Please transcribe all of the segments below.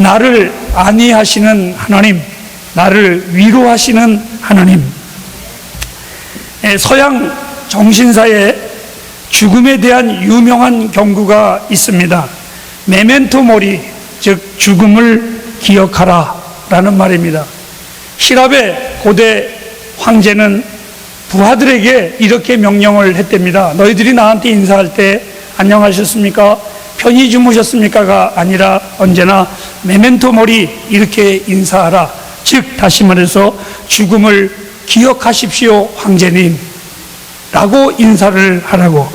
나를 안위하시는 하나님, 나를 위로하시는 하나님. 서양 정신사에 죽음에 대한 유명한 경구가 있습니다. 메멘토 모리, 즉 죽음을 기억하라 라는 말입니다.希腊의 고대 황제는 부하들에게 이렇게 명령을 했답니다. 너희들이 나한테 인사할 때 안녕하셨습니까? 편히 주무셨습니까가 아니라 언제나 메멘토 모리 이렇게 인사하라. 즉 다시 말해서 죽음을 기억하십시오 황제님 라고 인사를 하라고.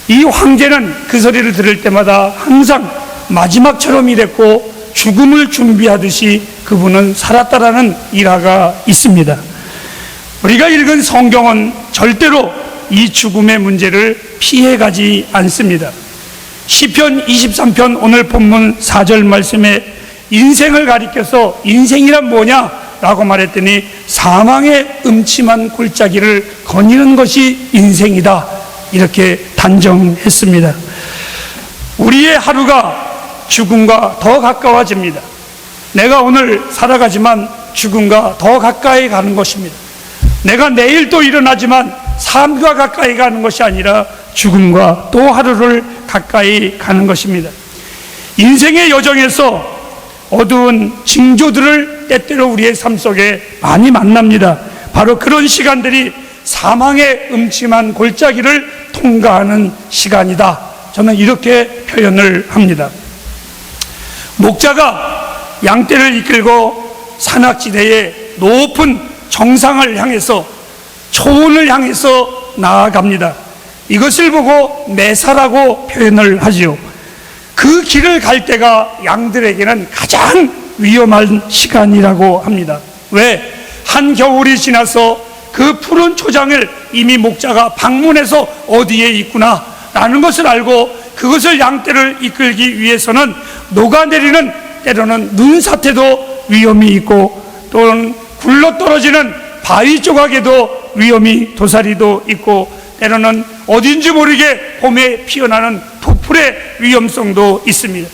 이 황제는 그 소리를 들을 때마다 항상 마지막처럼 일했고 죽음을 준비하듯이 그분은 살았다라는 일화가 있습니다. 우리가 읽은 성경은 절대로 이 죽음의 문제를 피해가지 않습니다. 시편 23편 오늘 본문 4절 말씀에 인생을 가리켜서 인생이란 뭐냐? 라고 말했더니 사망의 음침한 골짜기를 거니는 것이 인생이다. 이렇게 단정했습니다. 우리의 하루가 죽음과 더 가까워집니다. 내가 오늘 살아가지만 죽음과 더 가까이 가는 것입니다. 내가 내일 또 일어나지만 삶과 가까이 가는 것이 아니라 죽음과 또 하루를 가까이 가는 것입니다. 인생의 여정에서 어두운 징조들을 때때로 우리의 삶 속에 많이 만납니다. 바로 그런 시간들이 사망의 음침한 골짜기를 통과하는 시간이다. 저는 이렇게 표현을 합니다. 목자가 양떼를 이끌고 산악지대의 높은 정상을 향해서, 초원을 향해서 나아갑니다. 이것을 보고 매사라고 표현을 하지요. 그 길을 갈 때가 양들에게는 가장 위험한 시간이라고 합니다. 왜? 한겨울이 지나서 그 푸른 초장을 이미 목자가 방문해서 어디에 있구나 라는 것을 알고 그것을 양떼를 이끌기 위해서는 녹아내리는 때로는 눈사태도 위험이 있고 또는 굴러떨어지는 바위 조각에도 위험이 도사리도 있고 때로는 어딘지 모르게 봄에 피어나는 폭풀의 위험성도 있습니다.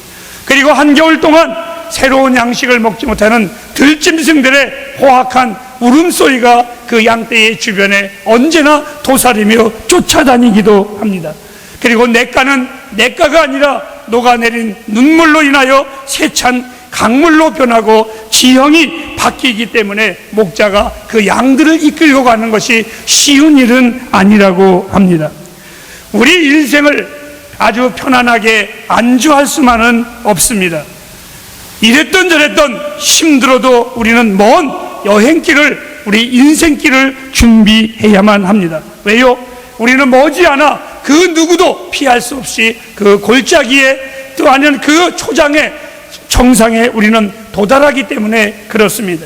그리고 한겨울 동안 새로운 양식을 먹지 못하는 들짐승들의 호악한 울음소리가 그 양떼의 주변에 언제나 도사리며 쫓아다니기도 합니다. 그리고 냇가는 냇가가 아니라 녹아내린 눈물로 인하여 세찬 강물로 변하고 지형이 바뀌기 때문에 목자가 그 양들을 이끌고 가는 것이 쉬운 일은 아니라고 합니다. 우리 인생을 아주 편안하게 안주할 수만은 없습니다. 이랬던 저랬던 힘들어도 우리는 먼 여행길을, 우리 인생길을 준비해야만 합니다. 왜요? 우리는 머지않아 그 누구도 피할 수 없이 그 골짜기에 또 아니면 그 초장에 정상에 우리는 도달하기 때문에 그렇습니다.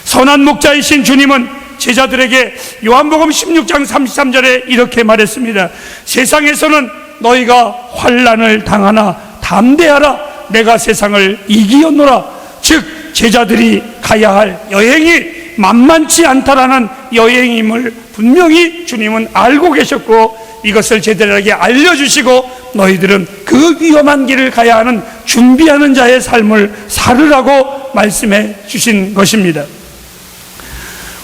선한 목자이신 주님은 제자들에게 요한복음 16장 33절에 이렇게 말했습니다. 세상에서는 너희가 환난을 당하나 담대하라, 내가 세상을 이기었노라. 즉 제자들이 가야 할 여행이 만만치 않다라는 여행임을 분명히 주님은 알고 계셨고 이것을 제자들에게 알려주시고 너희들은 그 위험한 길을 가야 하는 준비하는 자의 삶을 살으라고 말씀해 주신 것입니다.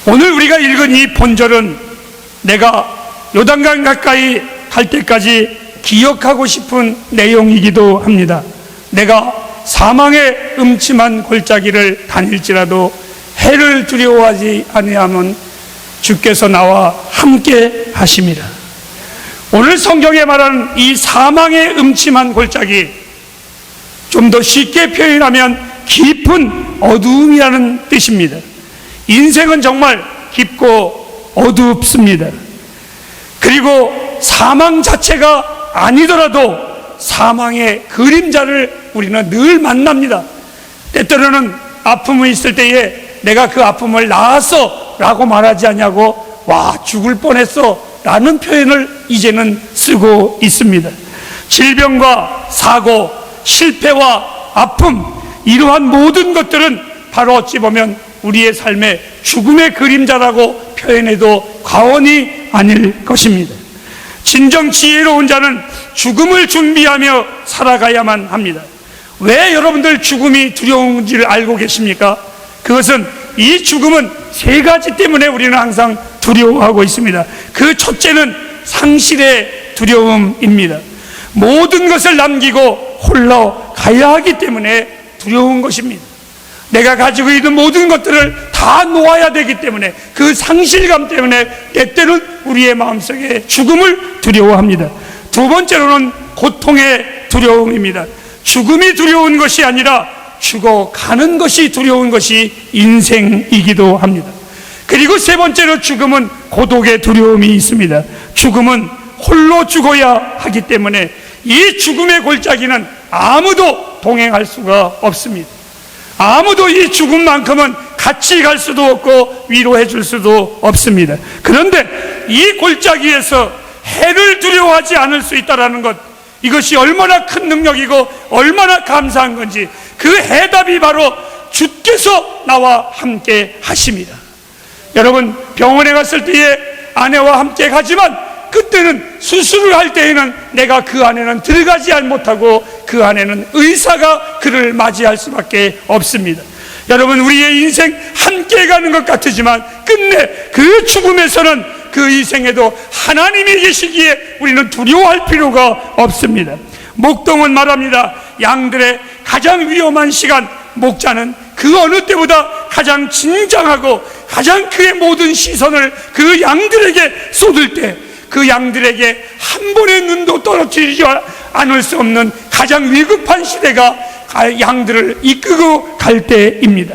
오늘 우리가 읽은 이 본절은 내가 요단강 가까이 갈 때까지 기억하고 싶은 내용이기도 합니다. 내가 사망의 음침한 골짜기를 다닐지라도 해를 두려워하지 아니하면 주께서 나와 함께 하심이라. 오늘 성경에 말하는 이 사망의 음침한 골짜기, 좀 더 쉽게 표현하면 깊은 어두움이라는 뜻입니다. 인생은 정말 깊고 어둡습니다. 그리고 사망 자체가 아니더라도 사망의 그림자를 우리는 늘 만납니다. 때때로는 아픔이 있을 때에 내가 그 아픔을 나았어 라고 말하지 않냐고, 와 죽을 뻔했어 라는 표현을 이제는 쓰고 있습니다. 질병과 사고, 실패와 아픔, 이러한 모든 것들은 바로 어찌 보면 우리의 삶의 죽음의 그림자라고 표현해도 과언이 아닐 것입니다. 진정 지혜로운 자는 죽음을 준비하며 살아가야만 합니다. 왜 여러분들 죽음이 두려운지를 알고 계십니까? 그것은 이 죽음은 세 가지 때문에 우리는 항상 두려워하고 있습니다. 그 첫째는 상실의 두려움입니다. 모든 것을 남기고 홀로 가야 하기 때문에 두려운 것입니다. 내가 가지고 있는 모든 것들을 다 놓아야 되기 때문에, 그 상실감 때문에 때때는 우리의 마음속에 죽음을 두려워합니다. 두 번째로는 고통의 두려움입니다. 죽음이 두려운 것이 아니라 죽어가는 것이 두려운 것이 인생이기도 합니다. 그리고 세 번째로 죽음은 고독의 두려움이 있습니다. 죽음은 홀로 죽어야 하기 때문에 이 죽음의 골짜기는 아무도 동행할 수가 없습니다. 아무도 이 죽음만큼은 같이 갈 수도 없고 위로해 줄 수도 없습니다. 그런데 이 골짜기에서 해를 두려워하지 않을 수 있다는 것, 이것이 얼마나 큰 능력이고 얼마나 감사한 건지, 그 해답이 바로 주께서 나와 함께 하십니다. 여러분, 병원에 갔을 때에 아내와 함께 가지만 그때는 수술을 할 때에는 내가 그 안에는 들어가지 못하고 그 안에는 의사가 그를 맞이할 수밖에 없습니다. 여러분, 우리의 인생 함께 가는 것 같으지만 끝내 그 죽음에서는, 그 이생에도 하나님이 계시기에 우리는 두려워할 필요가 없습니다. 목동은 말합니다. 양들의 가장 위험한 시간, 목자는 그 어느 때보다 가장 진정하고 가장 그의 모든 시선을 그 양들에게 쏟을 때, 그 양들에게 한 번의 눈도 떨어뜨리지 않을 수 없는 가장 위급한 시대가 양들을 이끌고 갈 때입니다.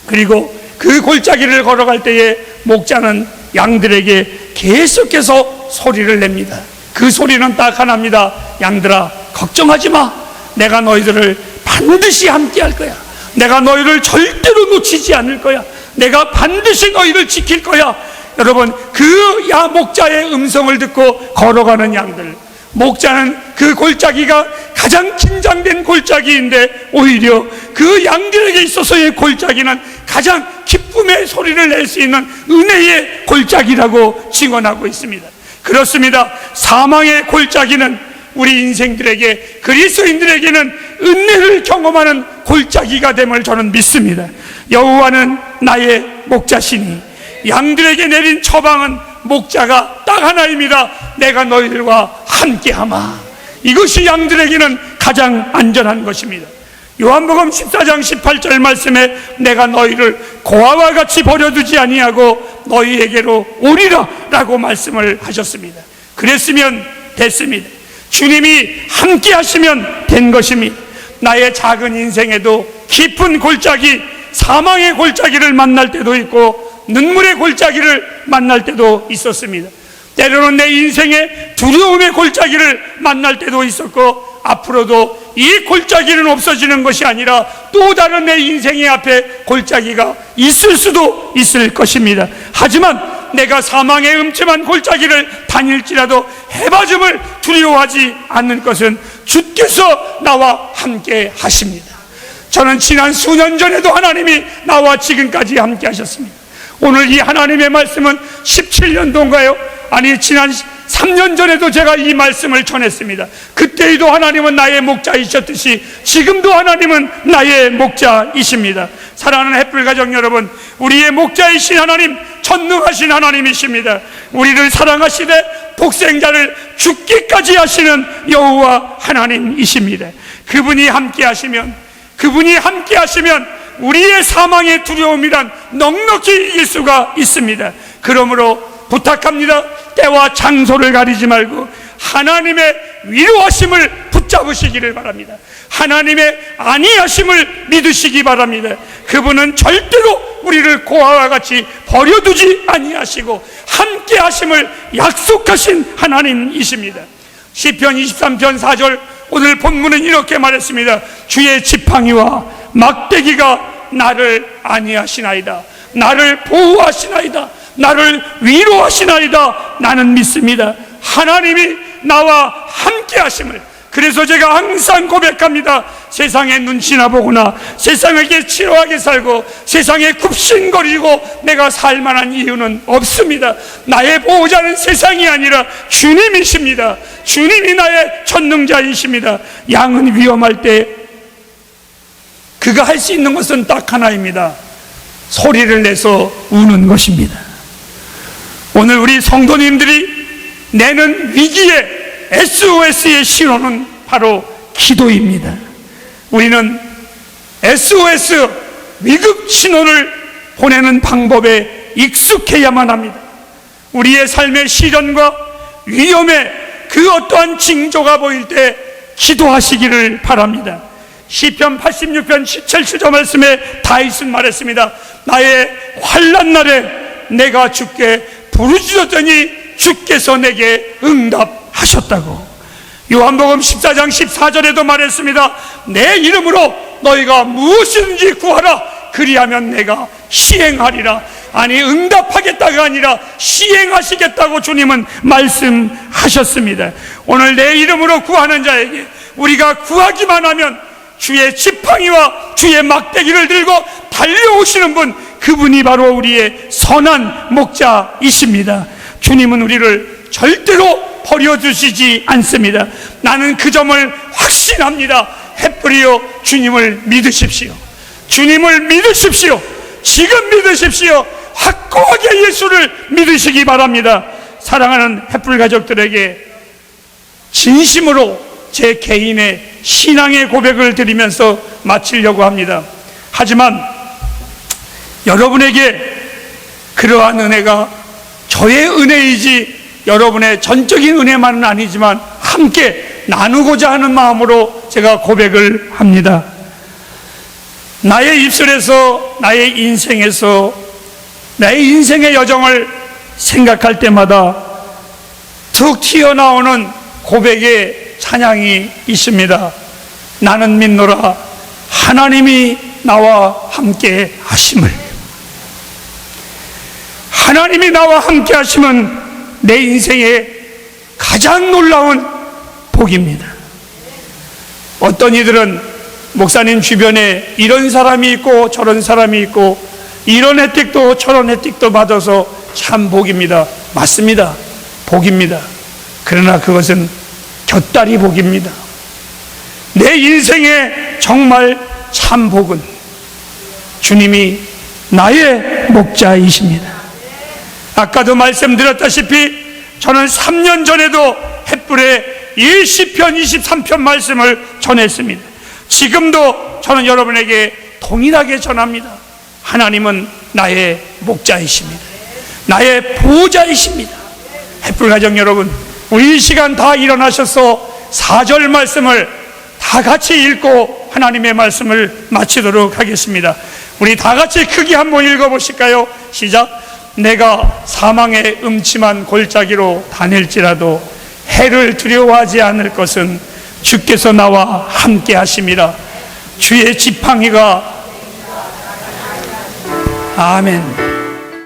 그리고 그 골짜기를 걸어갈 때에 목자는 양들에게 계속해서 소리를 냅니다. 그 소리는 딱 하나입니다. 양들아, 걱정하지 마. 내가 너희들을 반드시 함께 할 거야. 내가 너희를 절대로 놓치지 않을 거야. 내가 반드시 너희를 지킬 거야. 여러분, 그 목자의 음성을 듣고 걸어가는 양들, 목자는 그 골짜기가 가장 긴장된 골짜기인데 오히려 그 양들에게 있어서의 골짜기는 가장 기쁨의 소리를 낼 수 있는 은혜의 골짜기라고 증언하고 있습니다. 그렇습니다. 사망의 골짜기는 우리 인생들에게, 그리스도인들에게는 은혜를 경험하는 골짜기가 됨을 저는 믿습니다. 여호와는 나의 목자시니 양들에게 내린 처방은 목자가 딱 하나입니다. 내가 너희들과 함께하마. 이것이 양들에게는 가장 안전한 것입니다. 요한복음 14장 18절 말씀에 내가 너희를 고아와 같이 버려두지 아니하고 너희에게로 오리라 라고 말씀을 하셨습니다. 그랬으면 됐습니다. 주님이 함께 하시면 된 것입니다. 나의 작은 인생에도 깊은 골짜기, 사망의 골짜기를 만날 때도 있고 눈물의 골짜기를 만날 때도 있었습니다. 때로는 내 인생의 두려움의 골짜기를 만날 때도 있었고, 앞으로도 이 골짜기는 없어지는 것이 아니라 또 다른 내 인생의 앞에 골짜기가 있을 수도 있을 것입니다. 하지만 내가 사망의 음침한 골짜기를 다닐지라도 해맞음을 두려워하지 않는 것은 주께서 나와 함께 하십니다. 저는 지난 수년 전에도 하나님이 나와 지금까지 함께 하셨습니다. 오늘 이 하나님의 말씀은 17년도인가요? 아니, 지난 3년 전에도 제가 이 말씀을 전했습니다. 그때에도 하나님은 나의 목자이셨듯이 지금도 하나님은 나의 목자이십니다. 사랑하는 햇불가정 여러분, 우리의 목자이신 하나님, 전능하신 하나님이십니다. 우리를 사랑하시되 독생자를 죽기까지 하시는 여호와 하나님이십니다. 그분이 함께 하시면 우리의 사망의 두려움이란 넉넉히 이길 수가 있습니다. 그러므로 부탁합니다. 때와 장소를 가리지 말고 하나님의 위로하심을 붙잡으시기를 바랍니다. 하나님의 안위하심을 믿으시기 바랍니다. 그분은 절대로 우리를 고아와 같이 버려두지 아니하시고 함께 하심을 약속하신 하나님이십니다. 시편 23편 4절, 오늘 본문은 이렇게 말했습니다. 주의 지팡이와 막대기가 나를 안위하시나이다. 나를 보호하시나이다. 나를 위로하시나이다. 나는 믿습니다. 하나님이 나와 함께 하심을. 그래서 제가 항상 고백합니다. 세상의 눈치나 보거나 세상에게 치료하게 살고 세상에 굽신거리고 내가 살만한 이유는 없습니다. 나의 보호자는 세상이 아니라 주님이십니다. 주님이 나의 전능자이십니다. 양은 위험할 때 그가 할 수 있는 것은 딱 하나입니다. 소리를 내서 우는 것입니다. 오늘 우리 성도님들이 내는 위기의 SOS의 신호는 바로 기도입니다. 우리는 SOS 위급 신호를 보내는 방법에 익숙해야만 합니다. 우리의 삶의 시련과 위험에 그 어떠한 징조가 보일 때 기도하시기를 바랍니다. 시편 86편 17절 말씀에 다윗은 말했습니다. 나의 환난 날에 내가 주께 부르짖었더니 주께서 내게 응답하셨다고. 요한복음 14장 14절에도 말했습니다. 내 이름으로 너희가 무엇이든지 구하라. 그리하면 내가 시행하리라. 아니, 응답하겠다가 아니라 시행하시겠다고 주님은 말씀하셨습니다. 오늘 내 이름으로 구하는 자에게 우리가 구하기만 하면 주의 지팡이와 주의 막대기를 들고 달려오시는 분, 그분이 바로 우리의 선한 목자이십니다. 주님은 우리를 절대로 버려두시지 않습니다. 나는 그 점을 확신합니다. 햇불이여, 주님을 믿으십시오. 주님을 믿으십시오. 지금 믿으십시오. 확고하게 예수를 믿으시기 바랍니다. 사랑하는 햇불 가족들에게 진심으로 제 개인의 신앙의 고백을 드리면서 마치려고 합니다. 하지만 여러분에게 그러한 은혜가 저의 은혜이지 여러분의 전적인 은혜만은 아니지만 함께 나누고자 하는 마음으로 제가 고백을 합니다. 나의 입술에서, 나의 인생에서, 나의 인생의 여정을 생각할 때마다 툭 튀어나오는 고백의 찬양이 있습니다. 나는 믿노라 하나님이 나와 함께 하심을. 하나님이 나와 함께 하심은 내 인생의 가장 놀라운 복입니다. 어떤 이들은 목사님 주변에 이런 사람이 있고 저런 사람이 있고 이런 혜택도 저런 혜택도 받아서 참 복입니다. 맞습니다. 복입니다. 그러나 그것은 곁다리 복입니다. 내 인생의 정말 참 복은 주님이 나의 목자이십니다. 아까도 말씀드렸다시피 저는 3년 전에도 햇불에 이 시편 23편 말씀을 전했습니다. 지금도 저는 여러분에게 동일하게 전합니다. 하나님은 나의 목자이십니다. 나의 보호자이십니다. 햇불 가정 여러분, 우리 이 시간 다 일어나셔서 4절 말씀을 다 같이 읽고 하나님의 말씀을 마치도록 하겠습니다. 우리 다 같이 크게 한번 읽어보실까요? 시작. 내가 사망의 음침한 골짜기로 다닐지라도 해를 두려워하지 않을 것은 주께서 나와 함께 하심이라. 주의 지팡이가. 아멘.